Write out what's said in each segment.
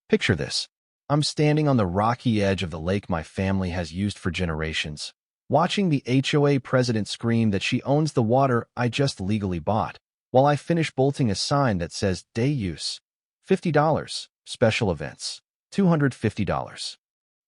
Picture this. I'm standing on the rocky edge of the lake my family has used for generations, watching the HOA president scream that she owns the water I just legally bought, while I finish bolting a sign that says day use, $50, special events, $250.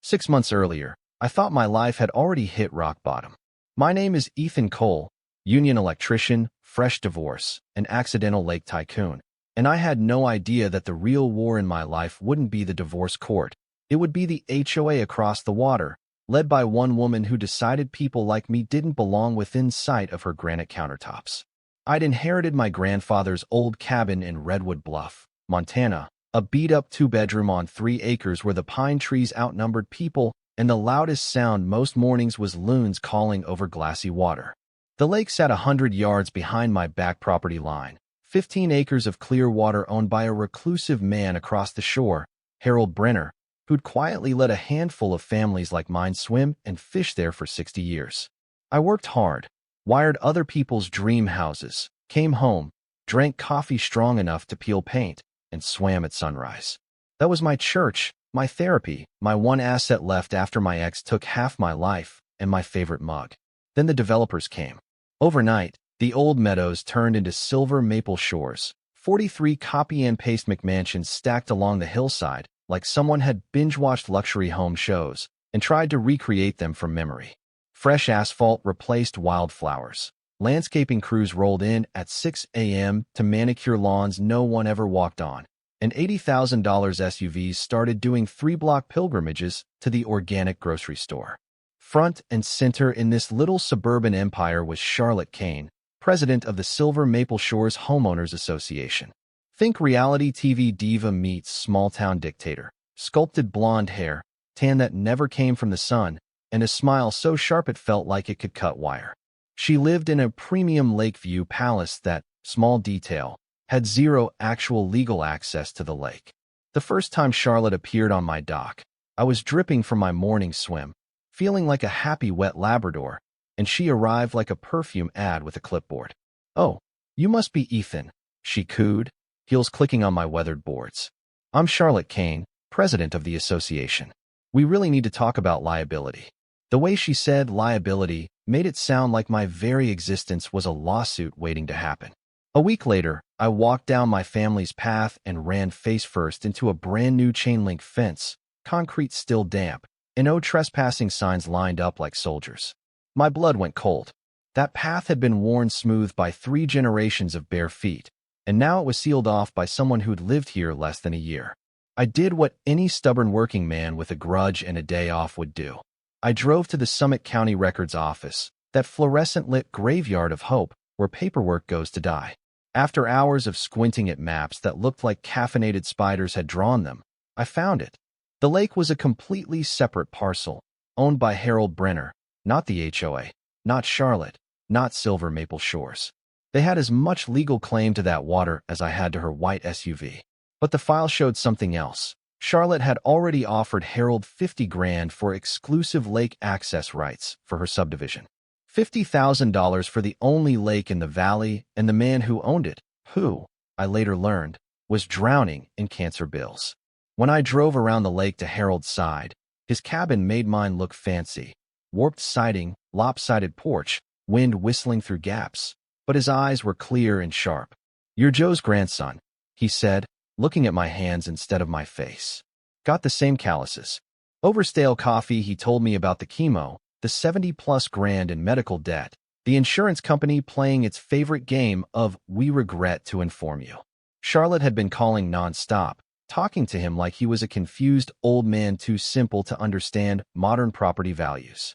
6 months earlier, I thought my life had already hit rock bottom. My name is Ethan Cole, union electrician, fresh divorce, an accidental lake tycoon. And I had no idea that the real war in my life wouldn't be the divorce court. It would be the HOA across the water, led by one woman who decided people like me didn't belong within sight of her granite countertops. I'd inherited my grandfather's old cabin in Redwood Bluff, Montana, a beat-up 2-bedroom on 3 acres where the pine trees outnumbered people, and the loudest sound most mornings was loons calling over glassy water. The lake sat 100 yards behind my back property line. 15 acres of clear water owned by a reclusive man across the shore, Harold Brenner, who'd quietly let a handful of families like mine swim and fish there for 60 years. I worked hard, wired other people's dream houses, came home, drank coffee strong enough to peel paint, and swam at sunrise. That was my church, my therapy, my one asset left after my ex took half my life and my favorite mug. Then the developers came. Overnight, the old meadows turned into silver maple shores, 43 copy-and-paste McMansions stacked along the hillside, like someone had binge-watched luxury home shows and tried to recreate them from memory. Fresh asphalt replaced wildflowers. Landscaping crews rolled in at 6 a.m. to manicure lawns no one ever walked on, and $80,000 SUVs started doing 3-block pilgrimages to the organic grocery store. Front and center in this little suburban empire was Charlotte Kane, president of the Silver Maple Shores Homeowners Association. Think reality TV diva meets small-town dictator. Sculpted blonde hair, tan that never came from the sun, and a smile so sharp it felt like it could cut wire. She lived in a premium Lakeview palace that, small detail, had zero actual legal access to the lake. The first time Charlotte appeared on my dock, I was dripping from my morning swim, feeling like a happy wet Labrador, and she arrived like a perfume ad with a clipboard. "Oh, you must be Ethan," she cooed, heels clicking on my weathered boards. "I'm Charlotte Kane, president of the association. We really need to talk about liability." The way she said liability made it sound like my very existence was a lawsuit waiting to happen. A week later, I walked down my family's path and ran face-first into a brand-new chain-link fence, concrete still damp, and no trespassing signs lined up like soldiers. My blood went cold. That path had been worn smooth by 3 generations of bare feet, and now it was sealed off by someone who'd lived here less than a year. I did what any stubborn working man with a grudge and a day off would do. I drove to the Summit County Records office, that fluorescent-lit graveyard of hope where paperwork goes to die. After hours of squinting at maps that looked like caffeinated spiders had drawn them, I found it. The lake was a completely separate parcel, owned by Harold Brenner, not the HOA, not Charlotte, not Silver Maple Shores. They had as much legal claim to that water as I had to her white SUV. But the file showed something else. Charlotte had already offered Harold $50,000 for exclusive lake access rights for her subdivision. $50,000 for the only lake in the valley, and the man who owned it, who, I later learned, was drowning in cancer bills. When I drove around the lake to Harold's side, his cabin made mine look fancy. Warped siding, lopsided porch, wind whistling through gaps. But his eyes were clear and sharp. "You're Joe's grandson," he said, looking at my hands instead of my face. "Got the same calluses." Over stale coffee, he told me about the chemo, the 70+ grand in medical debt, the insurance company playing its favorite game of "we regret to inform you." Charlotte had been calling nonstop, talking to him like he was a confused old man too simple to understand modern property values.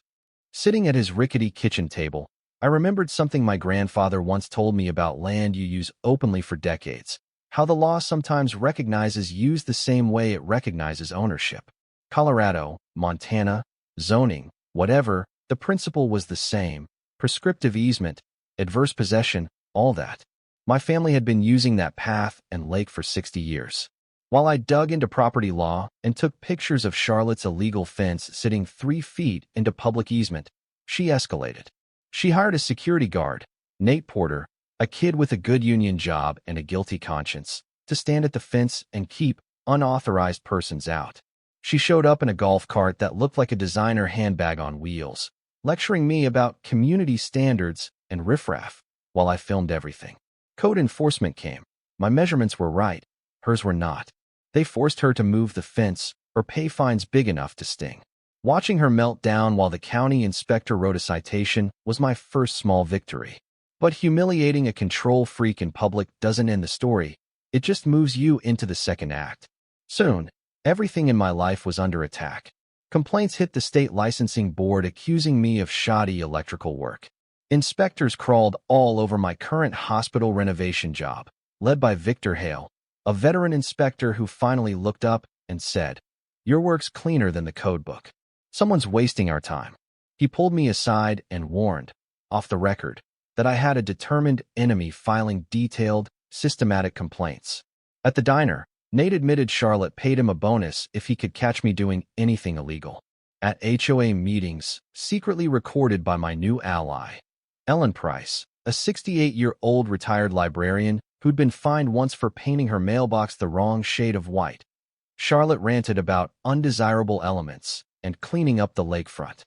Sitting at his rickety kitchen table, I remembered something my grandfather once told me about land you use openly for decades, how the law sometimes recognizes use the same way it recognizes ownership. Colorado, Montana, zoning, whatever, the principle was the same: prescriptive easement, adverse possession, all that. My family had been using that path and lake for 60 years. While I dug into property law and took pictures of Charlotte's illegal fence sitting 3 feet into public easement, she escalated. She hired a security guard, Nate Porter, a kid with a good union job and a guilty conscience, to stand at the fence and keep unauthorized persons out. She showed up in a golf cart that looked like a designer handbag on wheels, lecturing me about community standards and riffraff while I filmed everything. Code enforcement came. My measurements were right. Hers were not. They forced her to move the fence or pay fines big enough to sting. Watching her melt down while the county inspector wrote a citation was my first small victory. But humiliating a control freak in public doesn't end the story. It just moves you into the second act. Soon, everything in my life was under attack. Complaints hit the state licensing board accusing me of shoddy electrical work. Inspectors crawled all over my current hospital renovation job, led by Victor Hale, a veteran inspector who finally looked up and said, "Your work's cleaner than the code book. Someone's wasting our time." He pulled me aside and warned, off the record, that I had a determined enemy filing detailed, systematic complaints. At the diner, Nate admitted Charlotte paid him a bonus if he could catch me doing anything illegal. At HOA meetings, secretly recorded by my new ally, Ellen Price, a 68-year-old retired librarian who'd been fined once for painting her mailbox the wrong shade of white, Charlotte ranted about undesirable elements and cleaning up the lakefront.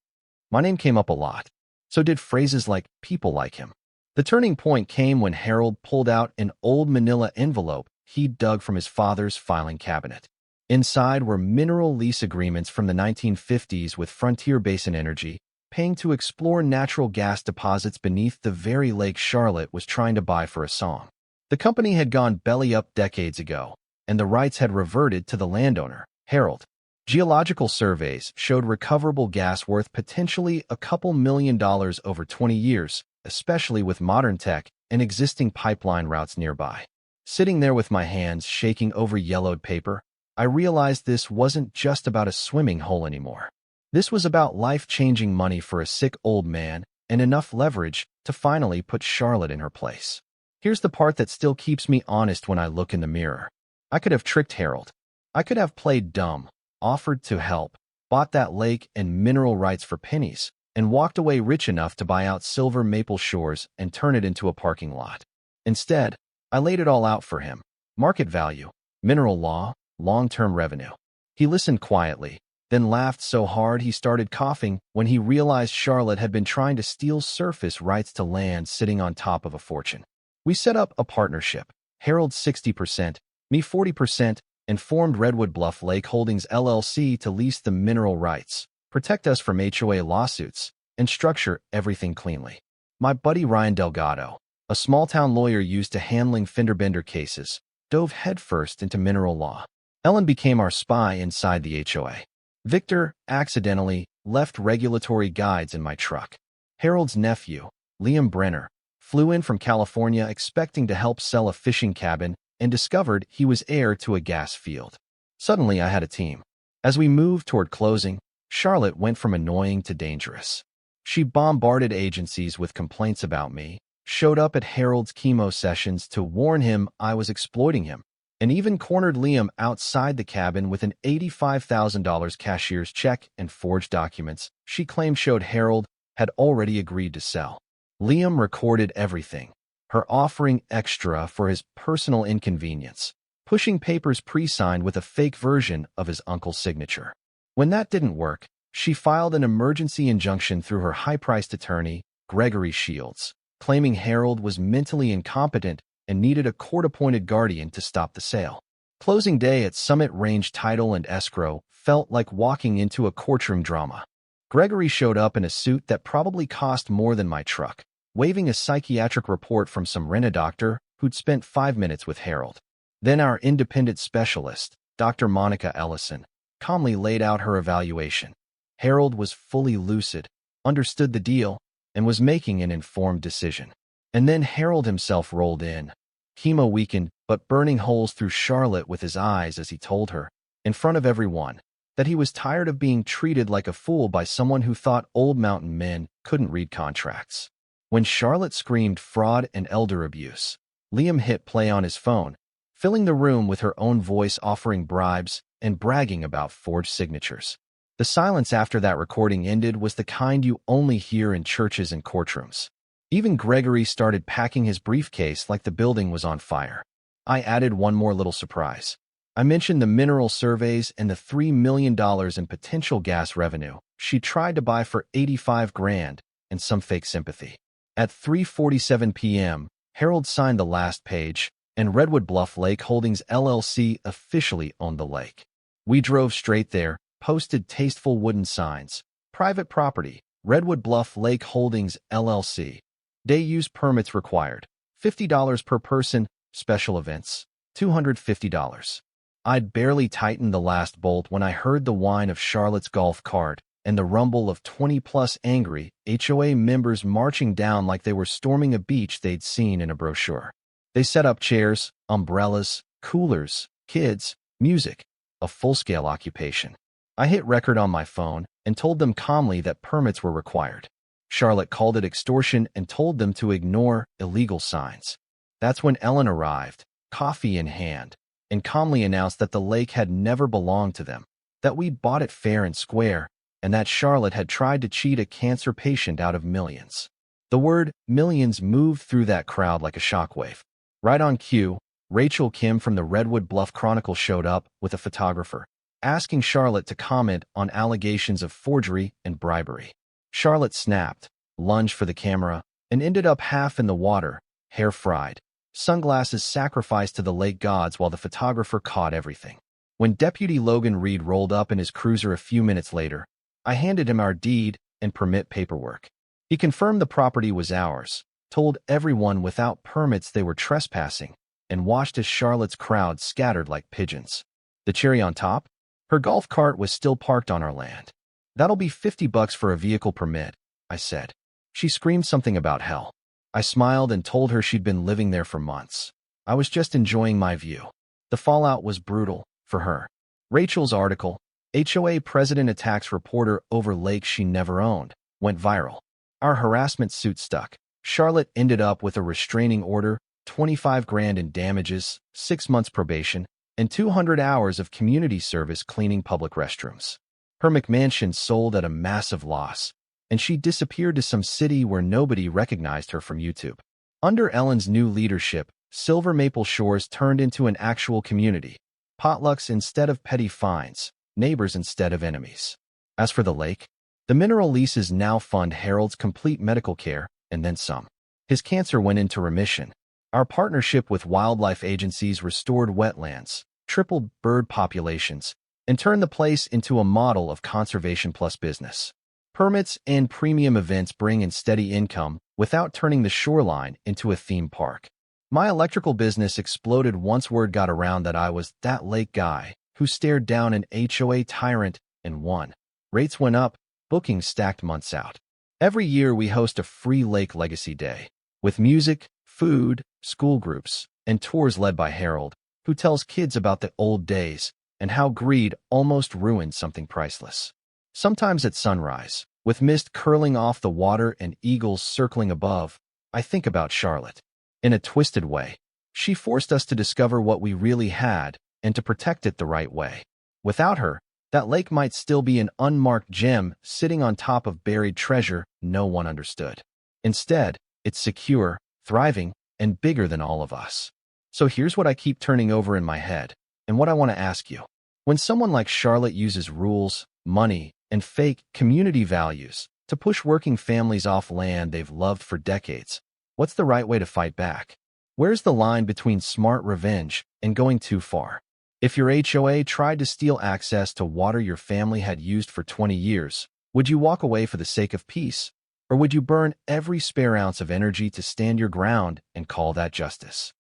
My name came up a lot. So did phrases like "people like him." The turning point came when Harold pulled out an old manila envelope he'd dug from his father's filing cabinet. Inside were mineral lease agreements from the 1950s with Frontier Basin Energy, paying to explore natural gas deposits beneath the very lake Charlotte was trying to buy for a song. The company had gone belly up decades ago, and the rights had reverted to the landowner, Harold. Geological surveys showed recoverable gas worth potentially a couple $1 million over 20 years, especially with modern tech and existing pipeline routes nearby. Sitting there with my hands shaking over yellowed paper, I realized this wasn't just about a swimming hole anymore. This was about life-changing money for a sick old man and enough leverage to finally put Charlotte in her place. Here's the part that still keeps me honest when I look in the mirror. I could have tricked Harold. I could have played dumb, offered to help, bought that lake and mineral rights for pennies, and walked away rich enough to buy out Silver Maple Shores and turn it into a parking lot. Instead, I laid it all out for him. Market value, mineral law, long-term revenue. He listened quietly, then laughed so hard he started coughing when he realized Charlotte had been trying to steal surface rights to land sitting on top of a fortune. We set up a partnership, Harold 60%, me 40%, and formed Redwood Bluff Lake Holdings LLC to lease the mineral rights, protect us from HOA lawsuits, and structure everything cleanly. My buddy Ryan Delgado, a small-town lawyer used to handling fender-bender cases, dove headfirst into mineral law. Ellen became our spy inside the HOA. Victor, accidentally, left regulatory guides in my truck. Harold's nephew, Liam Brenner, flew in from California expecting to help sell a fishing cabin and discovered he was heir to a gas field. Suddenly, I had a team. As we moved toward closing, Charlotte went from annoying to dangerous. She bombarded agencies with complaints about me, showed up at Harold's chemo sessions to warn him I was exploiting him, and even cornered Liam outside the cabin with an $85,000 cashier's check and forged documents she claimed showed Harold had already agreed to sell. Liam recorded everything, her offering extra for his personal inconvenience, pushing papers pre-signed with a fake version of his uncle's signature. When that didn't work, she filed an emergency injunction through her high-priced attorney, Gregory Shields, claiming Harold was mentally incompetent and needed a court-appointed guardian to stop the sale. Closing day at Summit Range Title and Escrow felt like walking into a courtroom drama. Gregory showed up in a suit that probably cost more than my truck, waving a psychiatric report from some rent-a-doctor who'd spent 5 minutes with Harold. Then our independent specialist, Dr. Monica Ellison, calmly laid out her evaluation. Harold was fully lucid, understood the deal, and was making an informed decision. And then Harold himself rolled in, chemo weakened but burning holes through Charlotte with his eyes as he told her, in front of everyone, that he was tired of being treated like a fool by someone who thought old mountain men couldn't read contracts. When Charlotte screamed fraud and elder abuse, Liam hit play on his phone, filling the room with her own voice offering bribes and bragging about forged signatures. The silence after that recording ended was the kind you only hear in churches and courtrooms. Even Gregory started packing his briefcase like the building was on fire. I added one more little surprise. I mentioned the mineral surveys and the $3 million in potential gas revenue she tried to buy for 85 grand and some fake sympathy. At 3:47 p.m., Harold signed the last page, and Redwood Bluff Lake Holdings LLC officially owned the lake. We drove straight there, posted tasteful wooden signs. Private property, Redwood Bluff Lake Holdings LLC. Day use permits required. $50 per person. Special events. $250. I'd barely tightened the last bolt when I heard the whine of Charlotte's golf cart and the rumble of 20-plus angry HOA members marching down like they were storming a beach they'd seen in a brochure. They set up chairs, umbrellas, coolers, kids, music, a full-scale occupation. I hit record on my phone and told them calmly that permits were required. Charlotte called it extortion and told them to ignore illegal signs. That's when Ellen arrived, coffee in hand, and calmly announced that the lake had never belonged to them, that we'd bought it fair and square, and that Charlotte had tried to cheat a cancer patient out of millions. The word millions moved through that crowd like a shockwave. Right on cue, Rachel Kim from the Redwood Bluff Chronicle showed up with a photographer, asking Charlotte to comment on allegations of forgery and bribery. Charlotte snapped, lunged for the camera, and ended up half in the water, hair fried, sunglasses sacrificed to the lake gods while the photographer caught everything. When Deputy Logan Reed rolled up in his cruiser a few minutes later, I handed him our deed and permit paperwork. He confirmed the property was ours, told everyone without permits they were trespassing, and watched as Charlotte's crowd scattered like pigeons. The cherry on top? Her golf cart was still parked on our land. That'll be $50 for a vehicle permit, I said. She screamed something about hell. I smiled and told her she'd been living there for months. I was just enjoying my view. The fallout was brutal, for her. Rachel's article, HOA President Attacks Reporter Over Lake She Never Owned, went viral. Our harassment suit stuck. Charlotte ended up with a restraining order, 25 grand in damages, 6 months probation, and 200 hours of community service cleaning public restrooms. Her McMansion sold at a massive loss, and she disappeared to some city where nobody recognized her from YouTube. Under Ellen's new leadership, Silver Maple Shores turned into an actual community. Potlucks instead of petty fines, neighbors instead of enemies. As for the lake, the mineral leases now fund Harold's complete medical care, and then some. His cancer went into remission. Our partnership with wildlife agencies restored wetlands, tripled bird populations, and turned the place into a model of conservation plus business. Permits and premium events bring in steady income without turning the shoreline into a theme park. My electrical business exploded once word got around that I was that lake guy who stared down an HOA tyrant and won. Rates went up, bookings stacked months out. Every year we host a free Lake Legacy Day, with music, food, school groups, and tours led by Harold, who tells kids about the old days and how greed almost ruined something priceless. Sometimes at sunrise, with mist curling off the water and eagles circling above, I think about Charlotte. In a twisted way, she forced us to discover what we really had and to protect it the right way. Without her, that lake might still be an unmarked gem sitting on top of buried treasure no one understood. Instead, it's secure, thriving, and bigger than all of us. So here's what I keep turning over in my head, and what I want to ask you. When someone like Charlotte uses rules, money, and fake community values to push working families off land they've loved for decades, what's the right way to fight back? Where's the line between smart revenge and going too far? If your HOA tried to steal access to water your family had used for 20 years, would you walk away for the sake of peace? Or would you burn every spare ounce of energy to stand your ground and call that justice?